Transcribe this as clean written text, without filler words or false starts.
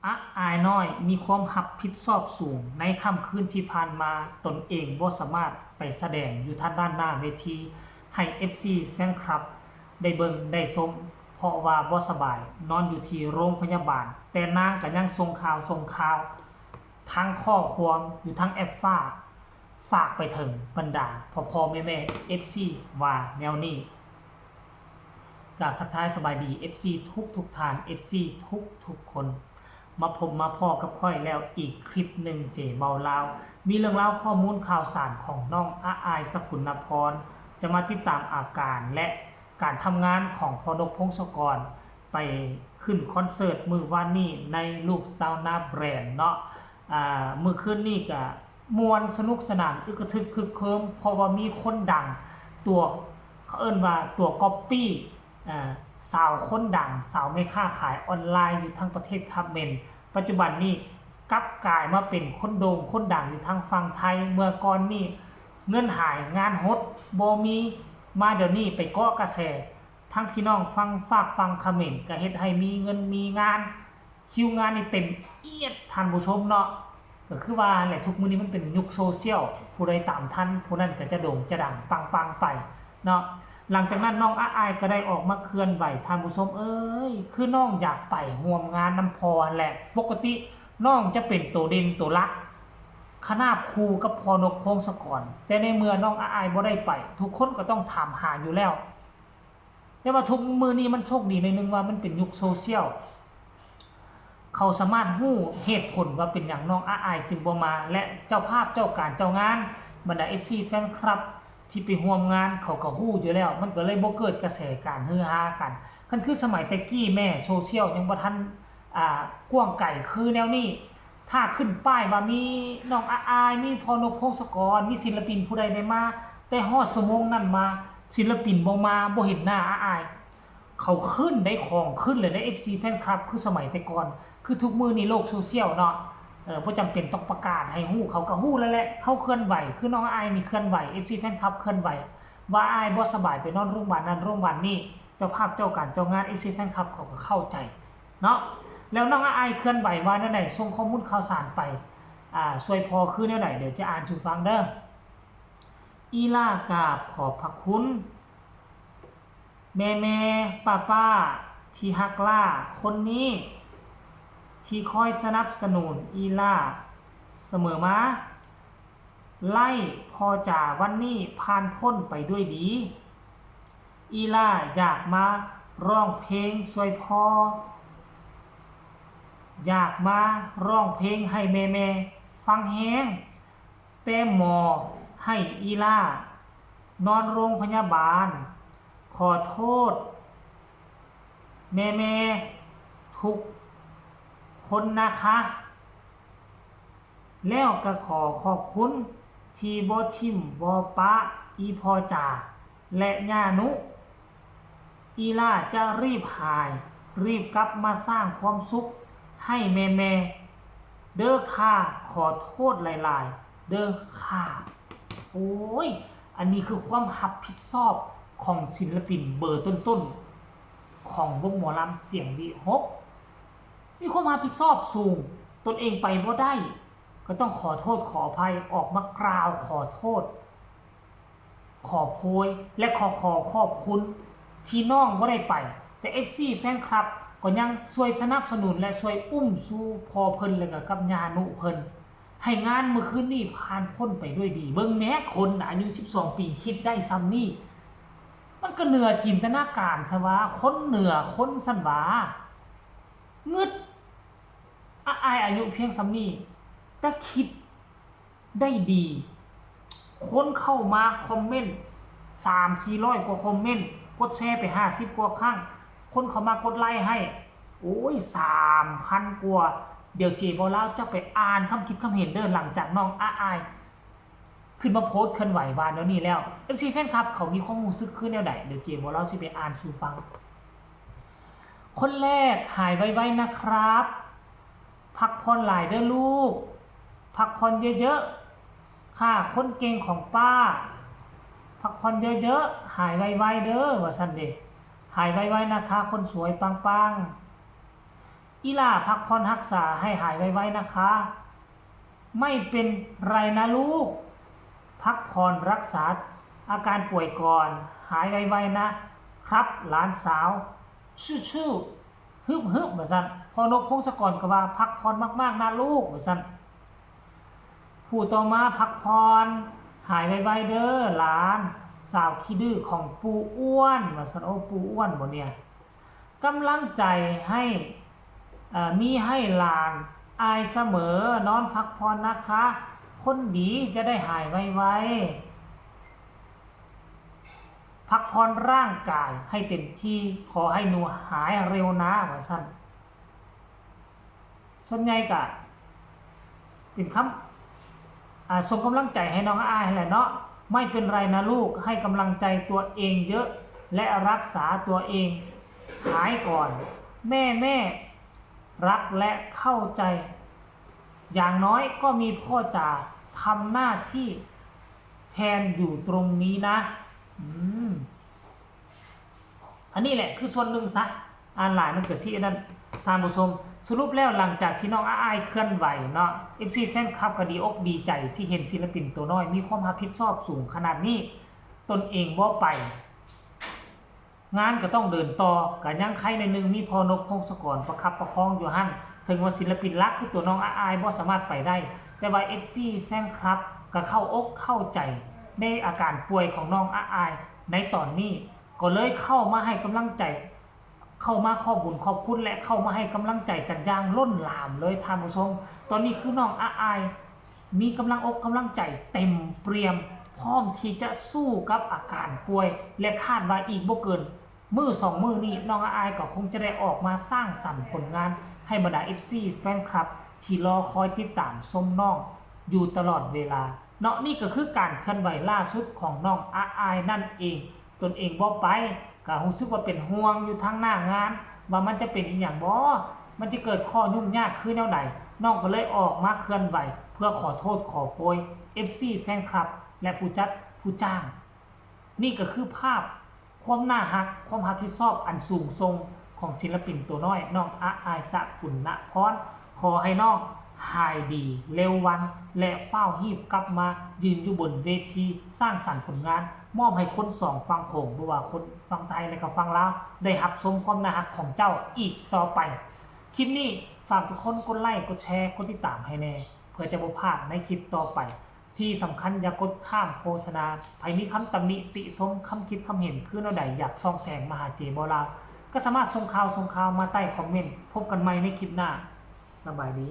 อายน้อยมีความรับผิดชอบสูงในค่ำคืนที่ผ่านมาตนเองบ่สามารถไปแสดงอยู่ทางด้านหน้าเวทีให้ FC แฟนคลับได้เบิ่งได้ชมเพราะว่าบ่สบายนอนอยู่ที่โรงพยาบาลแต่นางก็ยังส่งข่าวทางข้อความอยู่ทางแอปฝากไปถึงบรรดาพ่อแม่ FC ว่าแนวนี้กับทักทายสบายดี FC ทุกท่าน FC ทุกคนมาพบมาพ่อกับค่อยแล้วอีกคลิปหนึ่งเจเบาลาวมีเรื่องเล่าข้อมูลข่าวสารของน้องอายสกุลนพรจะมาติดตามอาการและการทำงานของพนกพงศกรไปขึ้นคอนเสิร์ตมือวานนี้ในลูกซาวนาแบรนด์เนาะมือขึ้นนี่ก็มวนสนุกสนานอึกทึกคึกเคิมเพราะว่ามีคนดังตัวเขาเอิ้นว่าตัวก๊อปปี้สาวคนดังสาวไม่ค้าขายออนไลน์อยู่ทั้งประเทศคาเมนปัจจุบันนี้กลับกลายมาเป็นคนโด่งคนดังอยู่ทางฝั่งไทยเมื่อก่อนนี่เงินหายงานฮดบ่มีมาเดี๋ยวนี้ไปเกาะกระแสทั้งพี่น้องฟังคาเมนก็เฮ็ดให้มีเงินมีงานคิวงานนี่เต็มเอียดท่านผู้ชมเนาะก็คือว่าแหละทุกมื้อนี้มันเป็นยุคโซเชียลผู้ใดตามทันผู้นั้นก็จะโด่งจะดังปังไปเนาะหลังจากนั้นน้องอายก็ได้ออกมาเคลื่อนไหวท่านผู้ชมคือน้องอยากไปร่วมงานน้ำพอแหละปกติน้องจะเป็นตัวเด่นตัวรักคณะครูกับพนกพงศกรแต่ในเมื่อน้องอายบ่ได้ไปทุกคนก็ต้องถามหาอยู่แล้วแต่ว่าทุกมือนี้มันโชคดีในนึงว่ามันเป็นยุคโซเชียลเขาสามารถฮู้เหตุผลว่าเป็นอย่างน้องอายจึงบ่มาและเจ้าภาพเจ้าการเจ้างานบรรดา FC แฟนคลับที่ไปร่วมงานเขาก็ฮู้อยู่แล้วมันก็เลยบ่เกิดกระแสการฮือฮากันคันคือสมัยแต่กี้แม่โซเชียลยังบ่ทันกว้างไกลคือแนวนี้ถ้าขึ้นป้ายว่ามีน้องอายมีพนกพงศกรมีศิลปินผู้ใดได้มาแต่ฮอดชั่วโมงนั้นมาศิลปินบ่มาบ่เห็นหน้าอายเขาขึ้นได้ของขึ้นเลยได้ FC แฟนคลับคือสมัยแต่ก่อนคือทุกมื้อนี้โลกโซเชียลเนาะบ่จำเป็นต้องประกาศให้ฮู้เขาก็ฮู้แล้วแหละเฮาเคลื่อนไหวคือน้องอายนี่เคลื่อนไหว FC แฟนคลับเคลื่อนไหวว่าอายบ่สบายไปนอนโรงพยาบาลนั้นโรงพยาบาลนี้เจ้าภาพเจ้าการเจ้างาน FC แฟนคลับเขาก็เข้าใจเนาะแล้วน้องอายเคลื่อนไหวว่าแนวไหนส่งข้อมูลข่าวสารไปช่วยพอคือแนวไหนเดี๋ยวจะอ่านสู่ฟังเด้ออีลากราบขอบพระคุณแม่ป้าที่ฮักล่าคนนี้ที่คอยสนับสนุนอีล่าเสมอมาไล่พอจ่าวันนี้ผ่านพ้นไปด้วยดีอีล่าอยากมาร้องเพลงช่วยพ่ออยากมาร้องเพลงให้แม่ฟังแฮงแต่หมอให้อีล่านอนโรงพยาบาลขอโทษแม่ทุกคนนะคะแล้วก็ขอบคุณที่บ่ทิมบ่ปะอีพอจ่าและย่านุอีล่าจะรีบหายรีบกลับมาสร้างความสุขให้แม่เด้อค่ะขอโทษหลายๆเด้อค่ะโอ้ยอันนี้คือความรับผิดชอบของศิลปินเบอร์ต้นๆของวงหมอลำเสียงดีฮกมีความรับผิดชอบสูงตนเองไปบ่ได้ก็ต้องขอโทษขออภัยออกมากล่าวขอโทษขอโพยและขอบคุณที่น้องบ่ได้ไปแต่ FC แฟนคลับก็ยังช่วยสนับสนุนและช่วยอุ้มสู่พอเพิ่นแล้วก็กับญานุเพิ่นให้งานเมื่อคืนนี้ผ่านพ้นไปด้วยดีเบิ่งแม้คนอายุ12ปีคิดได้ซ้ำนี่มันก็เหนือจินตนาการค่ะว่าคนเหนือคนสั่นว่างึดอายอายุเพียงซ้ำนี้แต่คิดได้ดีคนเข้ามาคอมเมนต์3-400 กว่าคอมเมนต์กดแชร์ไป50 กว่าครั้งคนเข้ามากดไลค์ให้โอ้ย 3,000 กว่าเดี๋ยวเจบ่ลาวจะไปอ่านคำคิดคำเห็นเด้อหลังจากน้องอายขึ้นมาโพสต์เคลื่อนไหววานแล้วนี่แล้ว FC แฟนคลับเขามีความรู้สึกขึ้นแนวใดเดี๋ยวเจบ่ลาวสิไปอ่านสู่ฟังคนแรกหายไวๆนะครับพักผ่อนหลายเด้อลูกพักผ่อนเยอะๆค่ะคนเก่งของป้าพักผ่อนเยอะๆหายไวๆเด้อว่าซั่นเด้หายไวๆนะคะคนสวยปังๆ อีหล่าพักผ่อนรักษาให้หายไวๆนะคะ ไม่เป็นไรนะลูก พักผ่อนรักษาอาการป่วยก่อนหายไวๆนะครับหลานสาวชื่อฮึบว่าซั่นพอนกพงศกรก็ว่าพักผ่อนมากๆนะลูกว่าซั่นผู้ต่อมาพักผ่อนหายไวๆเด้อหลานสาวขี้ดื้อของปู่อ้วนว่าซั่นโอ้ปู่อ้วนบ่เนี่ยกำลังใจให้มีให้หลานอายเสมอนอนพักผ่อนนะคะคนดีจะได้หายไวๆพักผ่อนร่างกายให้เต็มที่ขอให้หนูหายเร็วนะว่าซั่นส่วนใหญ่ก็เป็นคำส่งกำลังใจให้น้องอายแหละเนาะไม่เป็นไรนะลูกให้กำลังใจตัวเองเยอะและรักษาตัวเองหายก่อนแม่รักและเข้าใจอย่างน้อยก็มีพ่อจ๋าทำหน้าที่แทนอยู่ตรงนี้นะอันนี้แหละคือส่วนหนึ่งซะอ่านหลายมันเกิดสิอันนั้นท่านผู้ชมสรุปแล้วหลังจากที่น้องอ้ายเคลื่อนไหวเนาะ FC แฟนคลับก็ดีอกดีใจที่เห็นศิลปินตัวน้อยมีความรับผิดชอบสูงขนาดนี้ตนเองบ่ไปงานก็ต้องเดินต่อก็ยังใครในนึงมีพอนกพงศกรประคับประคองอยู่หั่นถึงว่าศิลปินรักคือตัวน้องอ้ายบ่สามารถไปได้แต่ว่า FC แฟนคลับก็เข้าอกเข้าใจในอาการป่วยของน้องอ้ายในตอนนี้ก็เลยเข้ามาให้กำลังใจเข้ามาขอบคุญขอบคุณและเข้ามาให้กำลังใจกันอย่างล้นหลามเลยท่านผู้ชมตอนนี้คือน้องอ้ายมีกำลังอกกำลังใจเต็มเปี่ยมพร้อมที่จะสู้กับอาการป่วยและคาดว่าอีกบ่เกินมื้อ2มื้อนี้น้องอ้ายก็คงจะได้ออกมาสร้างสรรค์ผลงานให้บรรดา FC แฟนคลับที่รอคอยติดตามชมน้องอยู่ตลอดเวลาเนาะนี่ก็คือการเคลื่อนไหวล่าสุดของน้องอ้ายนั่นเองตนเองบ่ไปก็รู้สึกว่าเป็นห่วงอยู่ทางหน้างานว่ามันจะเป็นอีหยังบ่มันจะเกิดข้อยุ่งยากคือแนวใดน้องก็เลยออกมาเคลื่อนไหวเพื่อขอโทษขอโพย FC แฟนคลับและผู้จัดผู้จ้างนี่ก็คือภาพความน่ารักความรับผิดชอบอันสูงส่งของศิลปินตัวน้อยน้องอ้ายสกุลณพรขอให้น้องหายดีเร็ววันและเฝ้าฮีบกลับมายืนอยู่บนเวทีสร้างสรรค์ผลงานมอบให้คน2ฝั่งโขงบ่ว่าคนฝั่งไทยและก็ฝั่งลาวได้รับชมความน่ารักของเจ้าอีกต่อไปคลิปนี้ฝากทุกคนกดไลค์กดแชร์กดติดตามให้แน่เพื่อจะบ่พลาดในคลิปต่อไปที่สำคัญอย่ากดข้ามโฆษณาใครมีคำตำหนิติชมคำคิดคำเห็นคือแนวใดอยากส่องแสงมาหาเจบ่ลาวก็สามารถส่งข่าวมาใต้คอมเมนต์พบกันใหม่ในคลิปหน้าสบายดี